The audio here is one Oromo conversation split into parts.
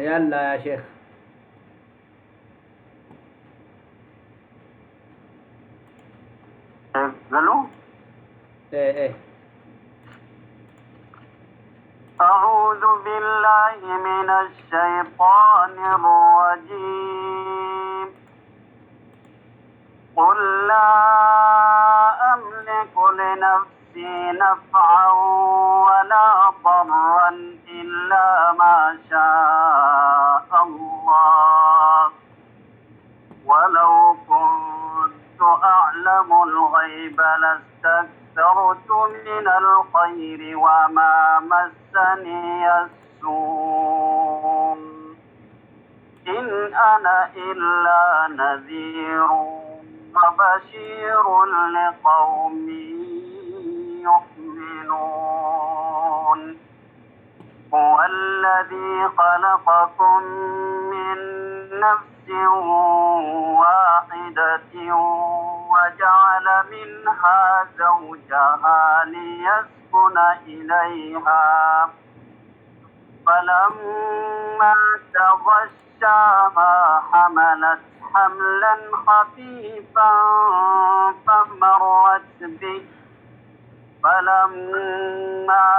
يلا يا شيخ. قالوا ايه أعوذ بالله من الشيطان الرجيم. قل لا أملك لنفسي نفعا ولا ضرا إلا ما شاء الله ولو كنت أعلم الغيب لاستكثرت من الخير وما مسني السوء إن أنا إلا نذير وبشير لقوم يؤمنون. هو الذي خلقكم من نفس واحدة وجعل منها زوجها ليسكن إليها فلما تغشاها حملت حملا خفيفا فمرت به فلما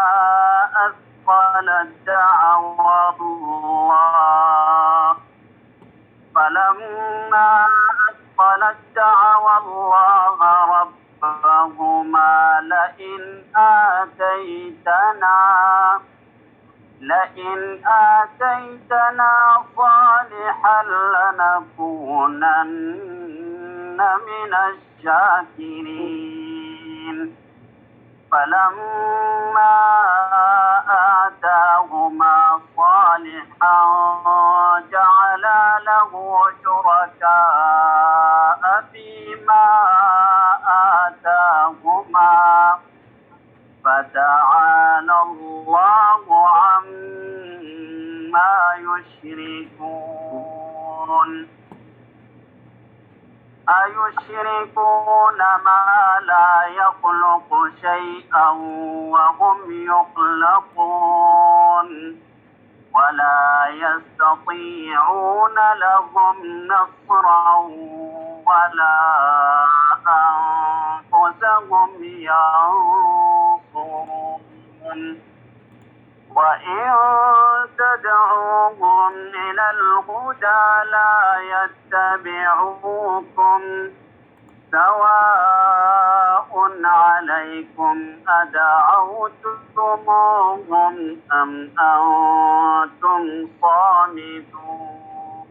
أثقلت دعوا الله ربهما لئن آتيتنا صالحا لنكونن من الشاكرين. فلما آتاهما صالحا جعلا له شركاء فيما آتاهما فتعالى الله عما يشركون. أيشركون ما لا يخلق شيئا وهم يخلقون ولا يستطيعون لهم نصرا ولا أنفسهم ينصرون. وإن تدعوهم إلى الهدى لا يتبعوكم سواء عليكم أدعوتموهم أم أنتم صامتون.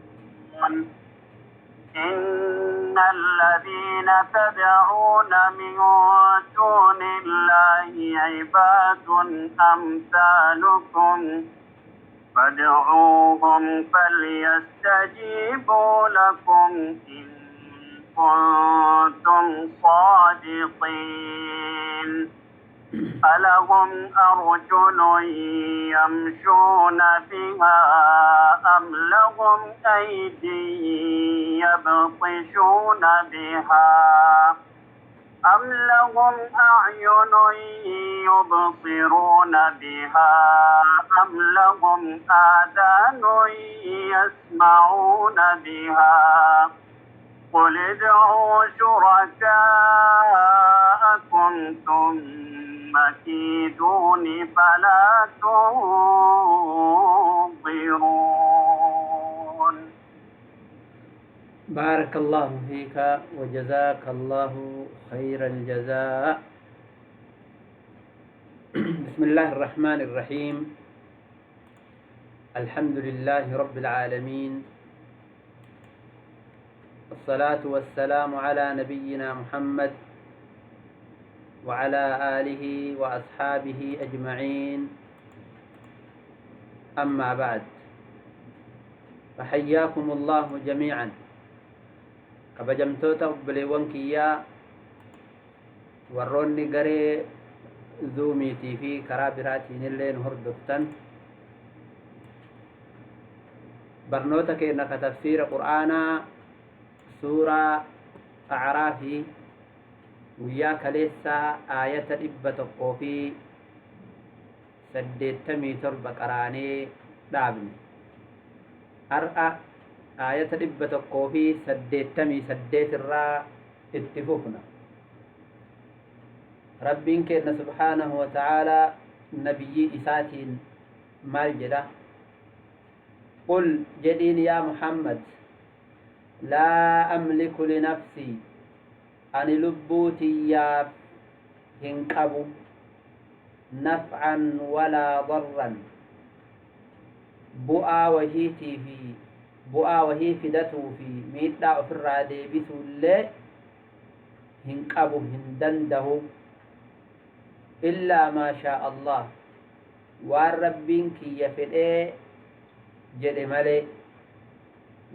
إن الذين تدعون من دون الله عباد أمثالكم فادعوهم فليستجيبوا لكم إن كنتم صادقين. ألهم أرجل يمشون بها أم لهم أيدي يبطشون بها أم لهم أعين يبصرون بها أم لهم آذان يسمعون بها قل ادعوا شركاءكم ثم كيدوني فلا تنظرون. بارك الله فيك وجزاك الله خير الجزاء. بسم الله الرحمن الرحيم. الحمد لله رب العالمين، والصلاة والسلام على نبينا محمد وعلى آله وأصحابه أجمعين. أما بعد، فحياكم الله جميعا. kabajamtoota obboleewwan kiyyaa warroonni garee zuumiitii fi karaa biraatiin illee nu hordoftan, barnoota keenya ka tafsiira qur'aanaa suuraa A'raafii guyyaa kaleessaa aayata 187 qaraanee dhaabne. أرأى آية ربة الكوفي سديتمي سديت الراء اتفقنا ربين كنا سبحانه وتعالى نبي إساتين مالجدة قل جدين يا محمد لا أملك لنفسي أن لبوتي يا هنقبو نفعا ولا ضرا بؤا وهي فدته في ميتا أفرادي بثلة هنقبو هندنده إلا ما شاء الله والربينك يفدئ جد ملي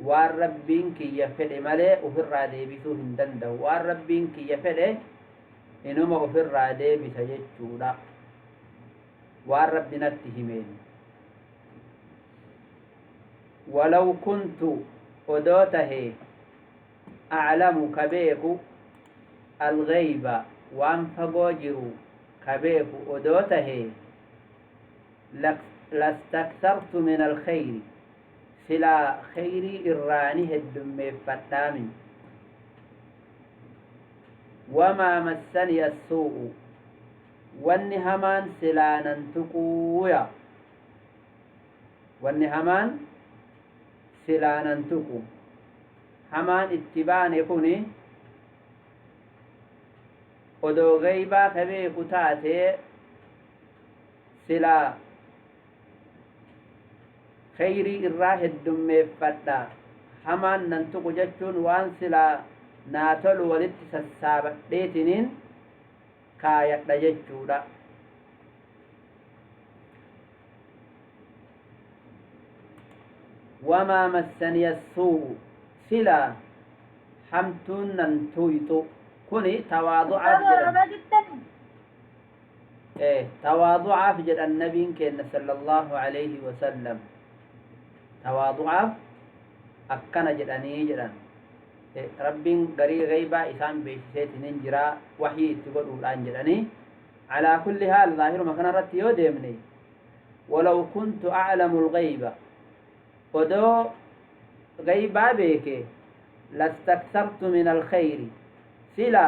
والربينك يفدئ ملي أفرادي بثو هندنده والربينك يفدئ إنما أفرادي بسجد والربنا اتهمين ولو كنت أدوته أعلم كبيك الغيب وانفقوجر كبيك أدوته لاستكثرت من الخير سلا خيري إراني الدم فتامي وما مسني السوء والنهمان سلانا تقويا والنهمان سلانا تقو همان اتبان يكوني ودو غيبا كبير كتاتي سلا خيري إراه الدم فتا همان ننتقو جتشون وان سلا ناتل ولدت السابق ديتنين كاية لجتشودا وما مسني السوء سلا حمتون ننتويتو كوني تواضع تواضع في النبي كان صلى الله عليه وسلم تواضع أكنا جداني جدان ربين غري غيبا إسان بيسيت ننجرا وحي تقولوا الآن جداني على كل حال ظاهر ما كان رتيو ديمني ولو كنت أعلم الغيبة ودو غيبا بيك لاستكثرت من الخير سلا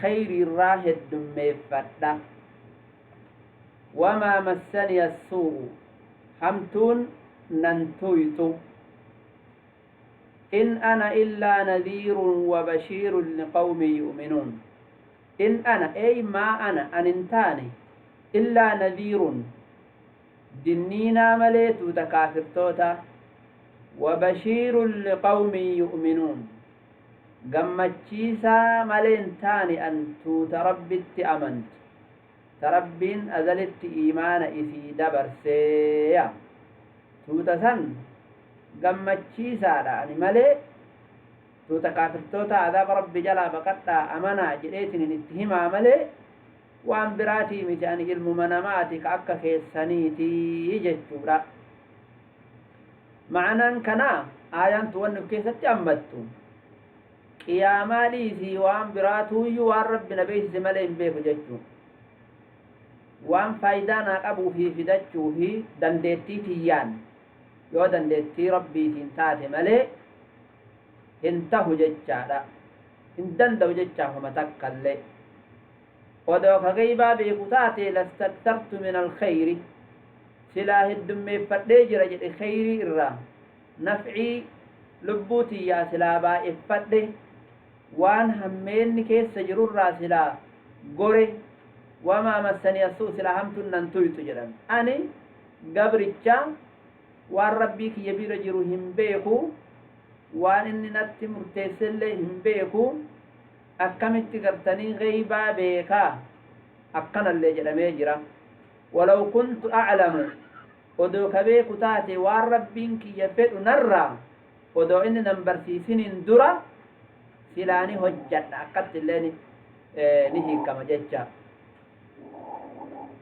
خير الراهد دميفتا وما مسني السوء حمتون ننتويتو إن أنا إلا نذير وبشير لقوم يؤمنون إن أنا أي ما أنا أن انتاني إلا نذير دنينا مليت تكافر توتا وبشير لقوم يؤمنون قمتشيسا ملين تاني أن تربت أمنت تربين أزلت إيمان إسي دبر سيا توتسن قمتشيسا يعني ملي توتكافرتوتا عذاب ربي جلا بقطع أمنا جليتن نتهما ملي وان براتي متعني علم مناماتي كأكا خيسانيتي يجتورا معنى كنا آيان تونف كيست أمتو قياما ليسي وان براتو يوان رب نبيس ملين بيكو جتو وان فايدانا قبو في فدتشو في دندتي تيان يو دندتي ربي تنتاتي ملي انتهو جتشادا اندندو جتشاهو متكالي ودوك غيبا بيكو تاتي لاستكثرت من الخير سلاه الدمي فديجر جد خيري الرا نفعي لبوتي يا سلابا افده وان همين كيس سجرور را سلا غوري وما مسني السوء سلا همتن ننتويتو جرم أني قبرتشا وان ربيك يبير جرو هم بيكو وان إني نتي مرتسل هم بيكو أكمت قرتني غيبا بيكا أكنا اللي جرمي جرم ولو كنت أعلم ودو كبيكو تاتي وان ربيك يفيد نرى ودو إني نمبرسيسين درا سلاني هجت أكدت اللي نهي كما جتشا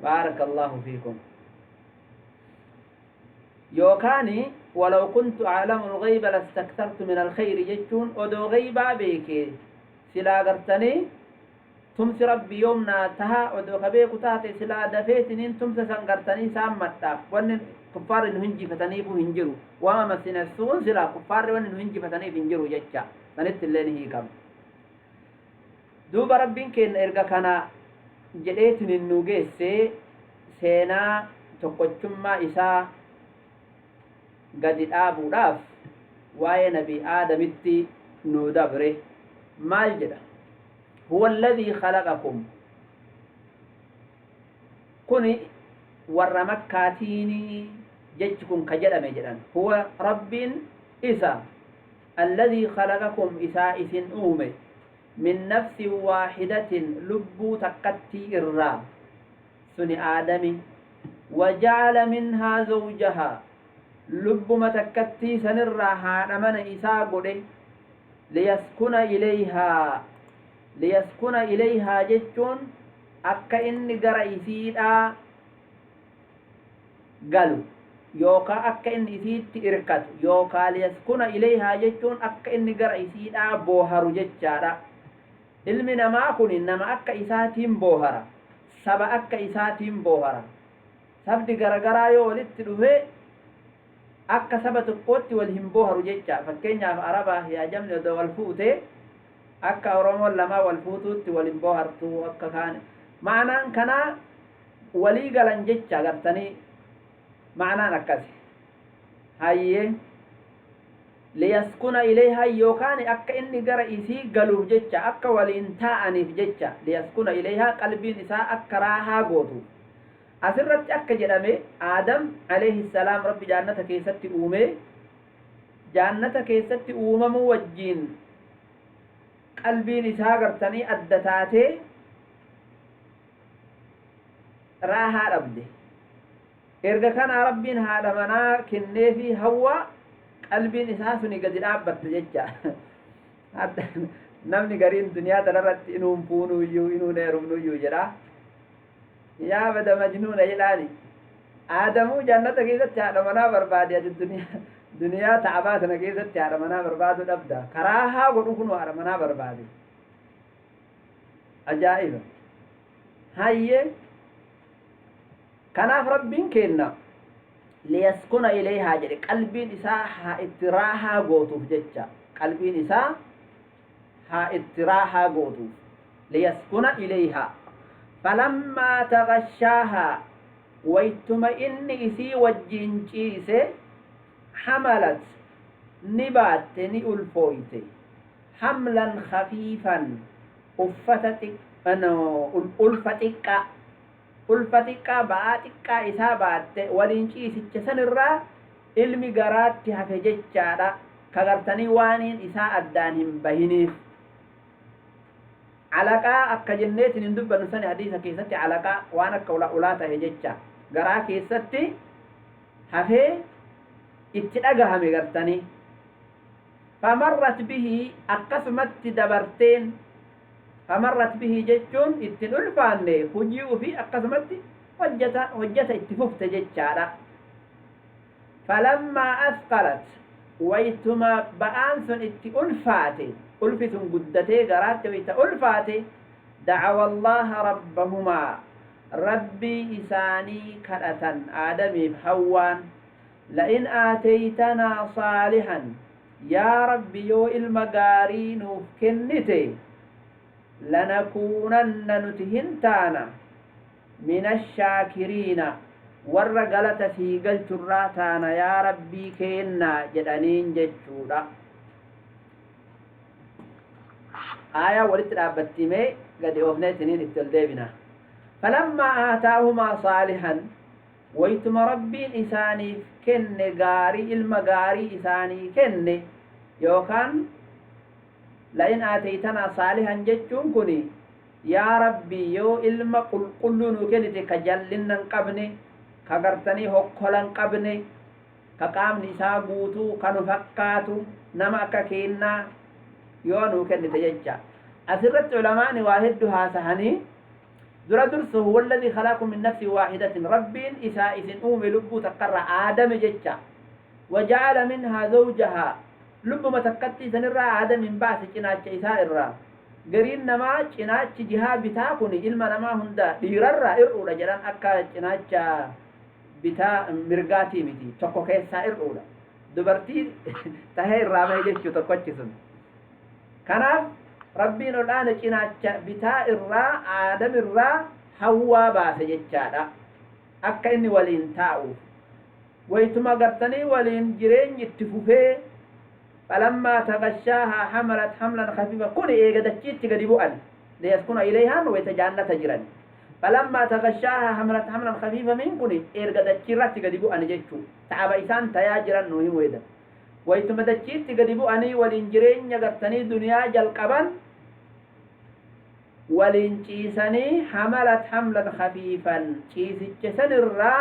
بارك الله فيكم يوكاني ولو كنت أعلم الغيب لاستكثرت من الخير جتون ودو غيبا بيكي سلا قرتني tumsi rabbi yoomnaa taha odoo kabeeku taate silaa dafeetiniin tumsa san gartanii isaan madhaaf wanni kuffaarri nu hinjifataniifu hin jiru wama masinessuun silaa kuffaarri wanni nu hinjifataniif hin jiru jecha sanitti illee ni hiikama duuba rabbiin keenya erga kana jedheetiniin nu geessee seenaa tokkochummaa isaa gadi dhaabuudhaaf waa'ee nabii aadamitti nu dabre maal jedha huwa alladhii khalaqakum kuni warra makkaatiini jechi kun ka jedhame jedhan huwa rabbiin isa alladhii khalaqakum isaa isin uume min nafsin waahidatin lubbuu takkattii irraa suni aadami وجعل منها زوجها لب متكتي سنرى هادمن إساء قده ليسكن إليها جتون أكا إني قرأيسيد قالوا يوكا أكا إني إسيد إركت يوكا ليسكن إليها جتون أكا إني قرأيسيد بوهر جتشارا علمنا ما كن إنما أكا إساتهم بوهر سبا أكا إساتهم بوهر sabdi garagaraa yoo walitti dhufe akka saba tokkootti wal hin booharu jecha fakkeenyaaf arabaa fi ajamni odoo wal fuute akka oromoon lamaa wal fuutuutti wal hin boohartu akka kaan ma'anaan kanaa walii galan jecha agartanii ma'anaan akkasi hayyee liyaskuna ilayha yookaan akka inni gara isii galuuf jecha akka waliin taa'aniif jecha liyaskuna ilayha qalbiin isaa akka raahaa gootu asirratti akka jedhame aadam alayhi salaam rabbi jannata keessatti uume jannata keessatti uumamu wajjiin qalbiin isaa gartanii adda taatee raahaa dhabde erga kana rabbiin haadha manaa kennee fi hawwa qalbiin isaa suni gadi dhaabbatte jecha namni gariin duniyaa tanarratti inuun fuunuyyuu inuun heerumnuyyuu jedha yaa bada majnuuna jedhaani aadamuu jannata keessatti haadha manaa barbaade ati duniyaa ta'abaa sana keessatti haadha manaa barbaadu dhabda karaa haa godhu kun haadha manaa barbaade ajaa'iba hayyee kanaaf rabbiin kenna liyaskuna ilayhaa jedhe qalbiin isaa haa itti raahaa gootuuf jecha qalbiin isaa haa itti raahaa gootuuf liyaskuna ilayhaa فلما تغشاها ويتم إني إسي وجينجيسي حملت نبات نئلفويت حملا خفيفا ألفتك باتك إسابات ولينجيسي جسن الرا علمي قرات حفجت جادا كغرتني وانين إساء الدانهم بهنيف علقاء أكا جنات ندب نساني حديثة كيستي علقاء وانا كولا أولاتا هجتشا غرا كيستي حفي اتلقها مغرتني فمرت به أقسمت دبرتين فمرت به جتشون اتلالفان هجيو في أقسمت وجت اتففت جتشا فلما أثقلت ويتما بأنسن اتلفاتي ألفتن قدتي قرات ويتا ألفاتي دعوا الله ربهما ربي إساني كرة آدمي بحوان لئن آتيتنا صالحا يا ربي يو المقارين وفكنتي لنكونن نتهنتانا من الشاكرين والرقلة في قلت الراتانا يا ربي كينا جدانين جتشودا آية ولت رابطتمي قد يوفني تنين التلديبنا فلما آتاهما صالحا ويتم ربين إساني كن غاري المغاري إساني كن يوكان لئن آتيتنا صالحا جتشون كني يا ربي يو إلما قلنو كنتي كجلنا قبني كغرتني هكولا قبني كقام نساقوتو كنفقاتو نمأك كينا يونو كن تججا أسرت علماء واحد هاسهني درس هو الذي خلقكم من نفس واحدة رب إساء أم لب تقر آدم ججا وجعل منها زوجها لب متكتي سنرى آدم من بعث جناج إساء الرا gariin namaa cinaachi jihaa bitaa kun ilma namaa hunda dhiirarraa ir'uudha jedhan akka cinaacha bitaa mirgaatii miti tokko keessaa ir'uudha dubartii tahee irraa bahe jechuu tokkochi sun kanaaf rabbiin olaana cinaacha bitaa irraa aadam irraa hawwaa baase jechaadha akka inni waliin taa'uuf waytuma gartanii waliin jireenyi itti fufee فلما تغشاها حملت حملا خفيفا كن إيجادتشيت تجدبوا أن ليسكن إليها ويتجعلن تجرا فلما تغشاها حملت حملا خفيفا من كن إيجادتشيرات تجدبوا أن جيتشو تعب إنسان تياجرا نوي ويدا ويتمدتشيت تجدبوا أني والإنجرين يقتني دنيا جلقبا والإنشيسني حملت حملا خفيفا شيسجسن الرا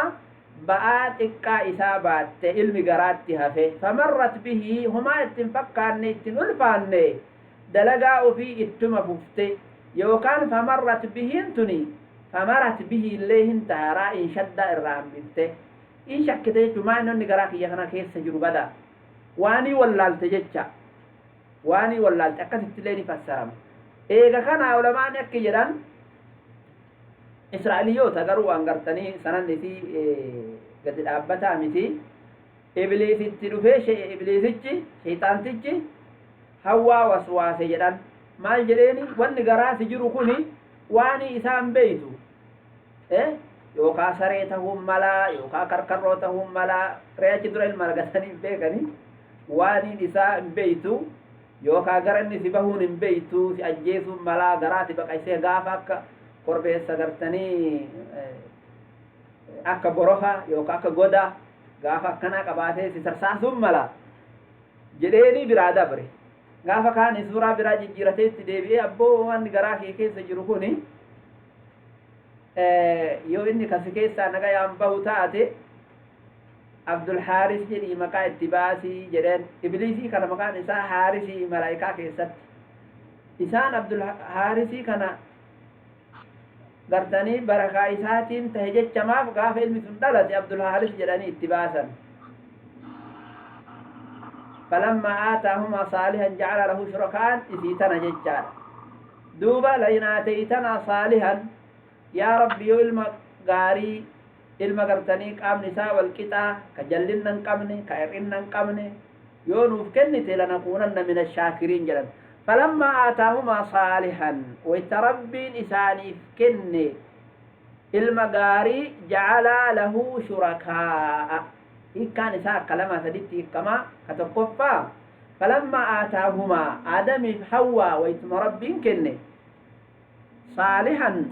بآت إكا إسابات علم قراتها فيه فمرت به هما اتنفكرني اتنulfaanne دلقاء في اتما ففتي يوكان فمرت به انتني فمرت به الليه انتهرا إن شد الرام بفته إن شكتت ما إنه نقراك يخنا كيس سجر بدا واني واللالت جتشا واني واللالت أكثت ليني فالسلام إيقا كان علماء يكي جران إسرائيليوتا قروا أنقرتني سننتي قد الأبتا متي إبليس التلوفي إبليسيتي شيطانتيتي هوا وسواسي جدان ما الجريني والنقراس جروكوني واني إسان بيتو يوكا سريتهم ملا يوكا كركروتهم ملا رياج در المرغتني بيكني واني إسان بيتو يوكا قرني سبهون بيتو سأجيسهم ملا قراتي بقايسي غافك korbeessa gartanii akka borofa yookaan akka goda gaafa akkanaa qabaatee si sarsaasuun mala jedheeni biraa dabre gaafa kaan suuraa biraa jijjiiratee itti deebi'ee abboo waan garaa kee keessa jiru kuni yoo inni kasi keessaa nagayaan bahu taate Abdul Haaris jedhii maqaa itti baasii jedheen ibliisii kana maqaan isaa Haarisii malaayikaa keessatti isaan Abdul Haarisii kana gartanii barakaa isaatiin tahe jechamaaf gaafa ilmi sun dhalate Abdul Haaris jedhanii itti baasan فلما آتاهما صالحا جعل له شركاء إسيتنا ججال دوبا لئن آتيتنا صالحا يا ربي علم غاري علم قرتني قام نساء والكتا كجلنا قمني كإرنا قمني يونوف كنت لنكونن من الشاكرين جلد فلما آتاهما صالحا ويتربين إساني كني المغاري جعل له شركاء كان إساء كلمة سديتي كما كتقفى فلما آتاهما آدم حواء ويتمربين كني صالحا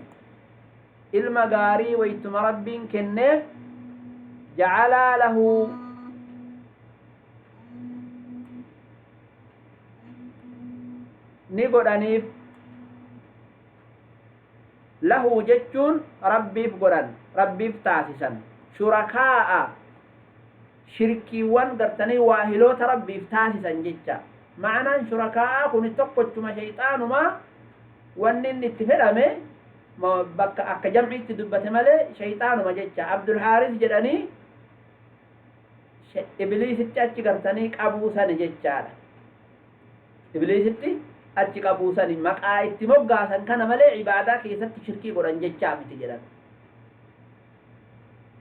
المغاري ويتمربين كني جعل له نقولانيف له جتون ربيف قران ربيف تاسسا شركاء شركي وان قرتني واهلوت ربيف تاسسا جتشا معنى شركاء كن تقوتما شيطان ما وانن اتفرمي ما بك اكا جمعي تدبت ملي شيطان ما جتشا عبد الحارث جدني إبليس اتشاك قرتني قبوسا جتشا إبليس اتشاك achi qabuusani maqaa itti moggaasan kana malee ibaadaa keessatti shirkii godhan jechaa miti jedhan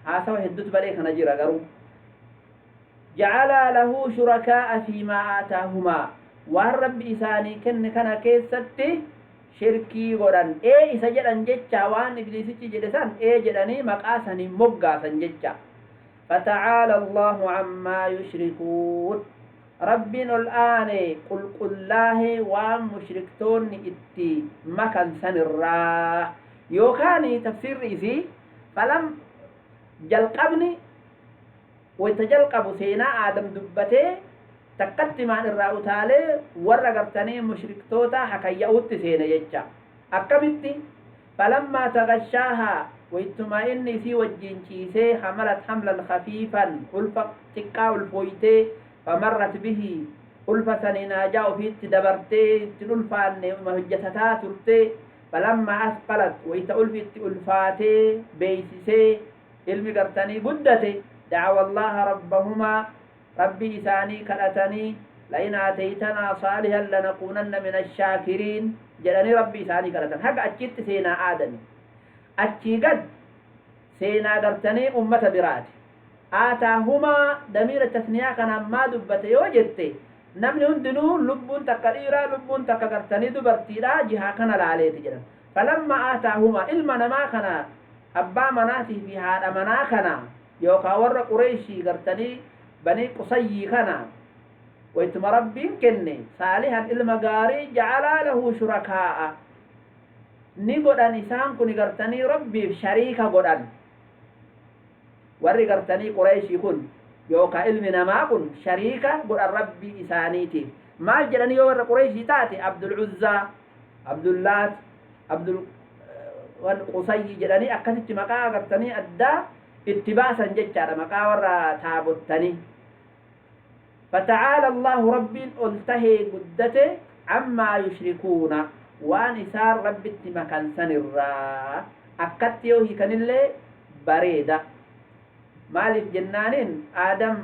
haasawa hedduutu balee kana jira garuu ja'ala lahu shurakaa'a fiimaa aataahumaa waan rabbi isaanii kenne kana keessatti shirkii godhan isa jedhan jecha waan ibliisichi jedhe san jedhanii maqaa sanii moggaasan jecha fata'aala allahu ammaa yushrikuun ربنا الآن قل الله ومشركتون إتي مكان سن الراه يوكاني تفسير إذي فلم جلقبني ويتجلقب سينا آدم دبته تقدت مع الراه تالي ورقرتني مشركتوتا حكا يأوت سينا يجا أكبتي فلما تغشاها ويتمائني سي وجينشيسي حملت حملا خفيفا ألفا تقا الفويتي فمرت به ألفة ناجا وفيت دبرتي تلفان مهجتتا ترتي فلما أثقلت ويت ألفت ألفاتي بيسسي علمي قرتني بدتي دعوا الله ربهما ربي إساني كالتني لئن آتيتنا صالحا لنكونن من الشاكرين جلني ربي ثاني كرتن حق أجيت سينا آدم أجي قد سينا قرتني أمة براتي آتاهما دمير التثنية كان ما دبت يوجدتي نمني هندنو لبون تكريرا لبون تكرتني دبرتي لا جها كان العليه جدا فلما آتاهما إلما ما كان أبا مناتي في هذا منا كان يوكا ور قريشي قرتني بني قصي كان ويتم ربي كني صالحا المغاري جعل له شركاء نيغود انسان كوني غرتني ربي شريكا غودان وري غرتني قريشي كون يوكا علمنا ما كون شريكا غود ربي اسانيتي ما جلني يور قريشي تاتي عبد العزى عبد اللات عبد وان قصي جلني اكثت مقا غرتني ادا اتباسا جچار مقا ور تابوتني فتعالى الله ربي انتهي قدته عما يشركون وان صار ربي مكان سنرا اكتيو هي كان اللي بريده مالك جنانين ادم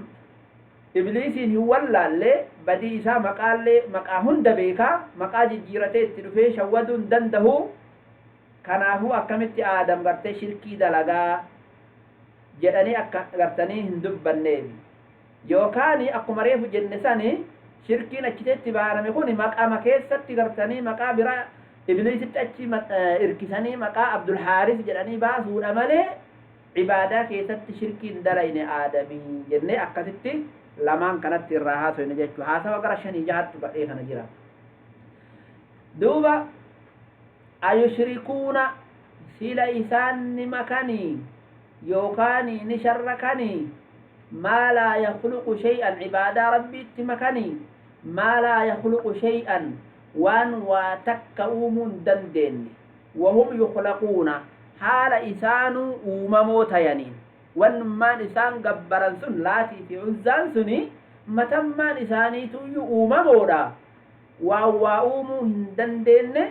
ابليس هو اللي بدي اسا مقال مقا هند بيكا مقا جيرته تدفي شودون دنده كان هو اكمت ادم غرتي شركي دلغا جدني غرتني هندبني يوكاني أقمريه جنساني شركين أجتت بارم يكوني مقام كيسة غرتني مقام برا إبليس تأتي إركساني مقام عبد الحارث جلاني باس ونمالي عبادة كيسة شركين دلين آدمي جنة أكتت lamaan kanatti irraa haasofne jechuudha. Haasawa gara shanii jahattu badhee kana jira. Duuba ayushrikuuna sila isaan ni makanii yookaan ni sharrakanii maa laa yakhluqu shay'an cibaadaa rabbiitti makanii maa laa yakhluqu shay'an waan waa takka uumuu hin dandeenye wahum yukhlaquuna haala isaanuu uumamoo tayaniin wannummaan isaan gabbaran sun laatii fi uzzaan suni matammaan isaaniituyyuu uumamoodha waan waa uumuu hin dandeenye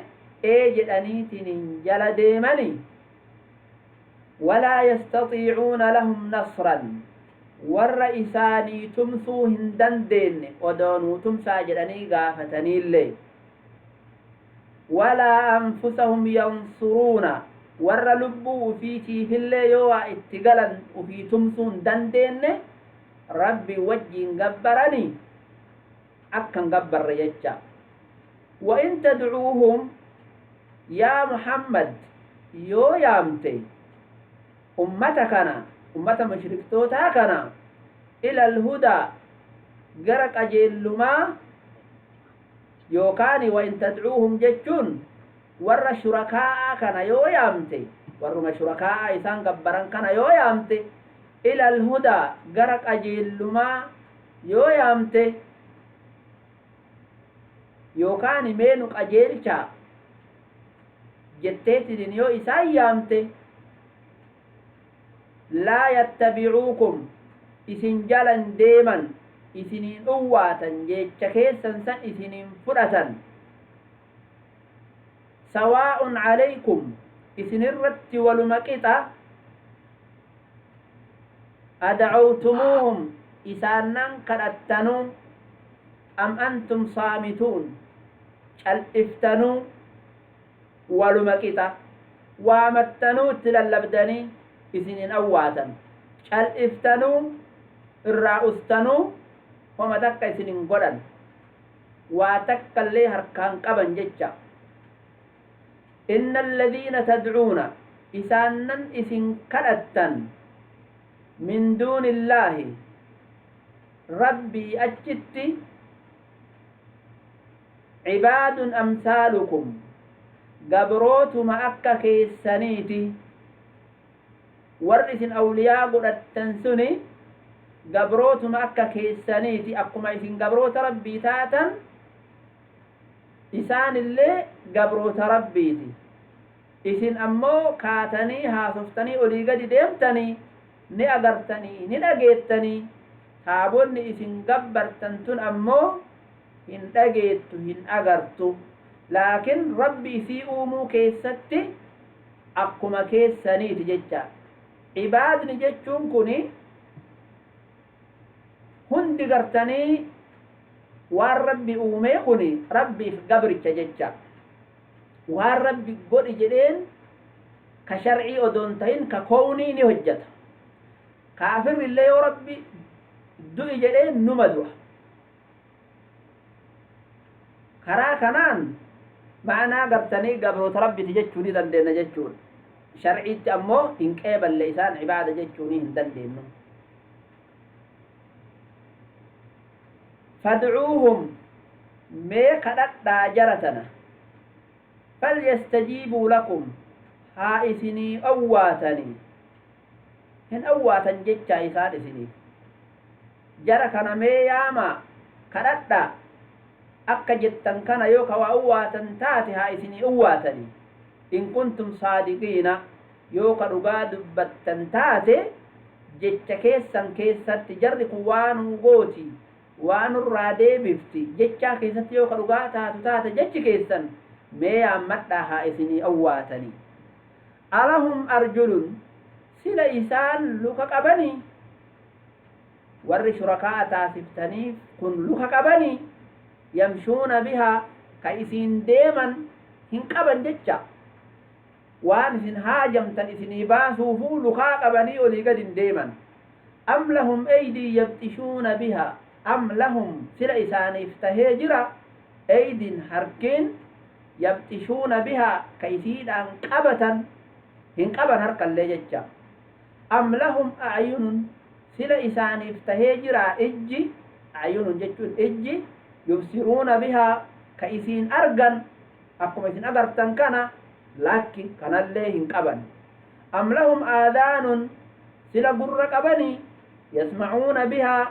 jedhaniitiin jala deemani walaa yastatiicuuna lahum nasran warra isaanii tumsuu hin dandeenye odoonuu tumsaa jedhanii gaafataniillee walaa anfusahum yansuruuna warra lubbuu ufiitiifillee yoo waa itti galan ufii tumsuu hin dandeenye rabbi wajjiin gabbaranii akkan gabbarre jecha wa in tadcuuhum yaa Muhammad yoo yaamte ummata kana ummata mushriktootaa kana ila alhudaa gara qajeellumaa yookaan wa in tadcuuhum jechuun warra shurakaa kana yoo yaamte warruma shurakaa isaan gabbaran kana yoo yaamte ila alhudaa gara qajeellumaa yoo yaamte yookaan meenu qajeelcha jetteetiin yoo isaan yaamte laa yattabicuukum isin jalan deeman isiniin uwwaatan jecha keessan san isiniin fudhatan sawaa'un calaykum isinirratti waluma qixa adacawtumuuhum isaannan kadhattanuu am antum saamituun cal'iftanuu waluma qixa waamattanuu itti lallabdanii isinin awwaatan cal'iftanuu irraa ustanuu homa takka isinin godhan waa takkallee harkaan qaban jecha inna alladhiina tadcuuna isaannan isin kadhattan min duuni illaahi rabbii achitti cibaadun amsaalukum gabrootuma akka keessaniiti warri isin awliyaa godhattan suni gabrootuma akka keessaniiti akkuma isin gabroota rabbii taatan isaanillee gabroota rabbiiti isin ammoo kaatanii haasoftanii olii gadi deemtanii ni agartanii ni dhageettanii taabonni isin gabbartan tun ammoo hin dhageettu hin agartu laakin rabbi isii uumuu keessatti akkuma keessaniiti jecha ibaadni jechuun kuni hundi gartanii waan rabbi uumee kuni rabbiif gabricha jecha waan rabbi godhi jedheen ka shar'ii odoon ta'in ka kownii ni hojjeta kaafirri illee yoo rabbi du'i jedheen numa du'a karaa kanaan ma'anaa gartanii gabroota rabbiti jechuu ni dandeenya jechuudha shar'iitti ammoo hin qeeballe isaan ibaada jechuu ni hin dandeenyu fad'uuhum mee kadhadhaa jaratana falyastajiibuu lakum haa isinii awwaatanii hin awwaatan jecha isaan isiniif jara kana mee yaama kadhadhaa akka jettan kana yoo ka waa awwaatan taate haa isinii awwaatanii in kuntum saadiqiina yoo ka dhugaa dubbattan taate jecha keessan keessatti jarri kun waanuu gooti waanurraa deebifti jechaa keessatti yoo ka dhugaa taate jechi keessan mee yaammadhaa haa isinii awwaatanii alahum arjulun sila isaan luka qabanii warri shurakaa taasiftaniif kun luka qabanii yamshuuna bihaa ka isiin deeman hin qaban jecha waan isin haajamtan isinii baasuufuu lukaa qabanii olii gad hin deeman am lahum aydii yabxishuuna bihaa am lahum sila isaaniif tahee jira aydin harkiin yabxishuuna bihaa ka isiidhaan qabatan hin qaban harkallee jecha am lahum acyunun sila isaaniif tahee jira ijji acyunun jechuun ijji yubsiruuna bihaa ka isiin argan akkuma isin agartan kana lakki kanallee hin qaban am lahum aadaanun sila gurra qabanii yasmacuuna bihaa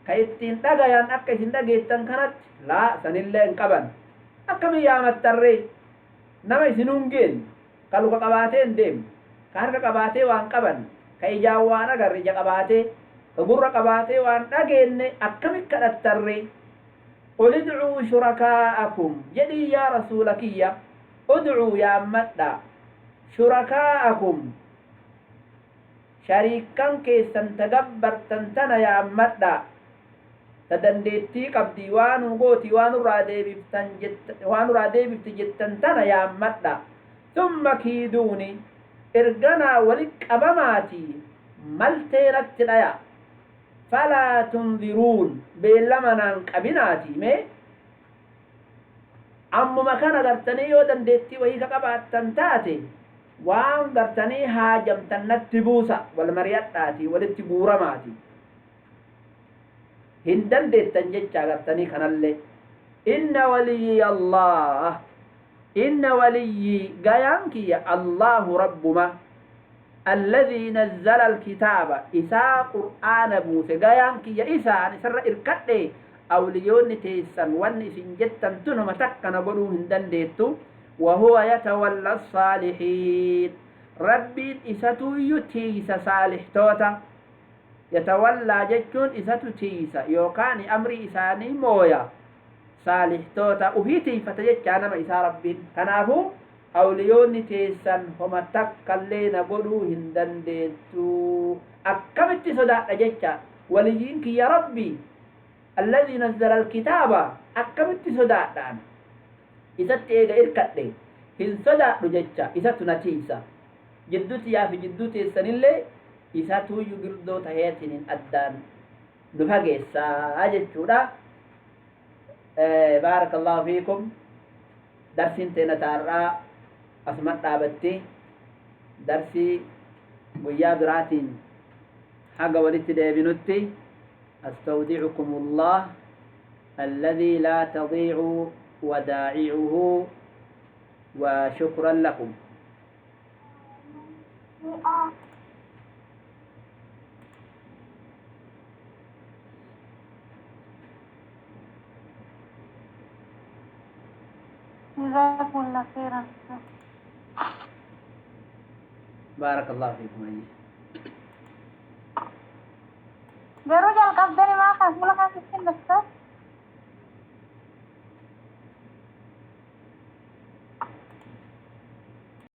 ka ittiin dhagayan akka isin dhageettan kanatti laa sanillee hin qaban akkami yaamattarree nama isin hungeen ka luka qabaatee hin deemne ka harka qabaatee waan qaban ka ijaan waan agarre ija qabaatee ka gurra qabaatee waan dhageenne akkami kadhattarree qul idcuu shurakaa'akum jedhii yaa rasuula kiyya udcuu yaammadha shurakaa'akum shariikan keessan tagabbartan tana yaammadha ta dandeettii qabdii waanuu gooti waanurraa deebifti jettan tana yaammadha thumma kiiduuni erganaa walit qabamaatii malteenatti dhaya falaa tunziruun beellamanaan qabinaatii mee ammuma kana gartanii yoo dandeettii wahii ka qabaattan taate waan gartanii haajamtan natti buusa wal mari'adhaatii walitti guuramaatii hin dandeettan jecha gartanii kanallee inna waliyyi allah inna waliyyi gayaan kiyya allahu rabbuma الذي نزل الكتاب إساء قرآن موسى قيام كي إساء نسر إركده أوليون تيسن ونسن جتا تنم تكن قلوهن دنديتو وهو يتولى الصالحين ربي إساتو يتيس صالح توتا يتولى جتون إساتو تيس يوكاني أمري إساني مويا صالح توتا أهيتي فتجتانا ما إسا ربي كنافو awliyoonni teessan homa takkallee na godhuu hin dandeettu akkamitti sodaadha jecha waliyyiin kiyya rabbi alladhii nazzala alkitaaba akkamitti sodaadhaan isatti eega irkadhe hin sodaadhu jecha isatu na tiisa jidduu tiyyaa fi jidduu teessanillee isatuuyyu girdoo taheetinin addaan nu fageessaa jechuudha baarakallahu fiikum darsiin teena taarraa asmat dhaabatti darsii guyyaa biraatiin haga walitti deebinutti astawdicukum allah alladhii laa tadiicu wadaa'icuhu wa shukran lakum جزاكم الله خيرا بارك الله فيكم أيه جرو جال قبضني ما خاف ولا خاف السن بس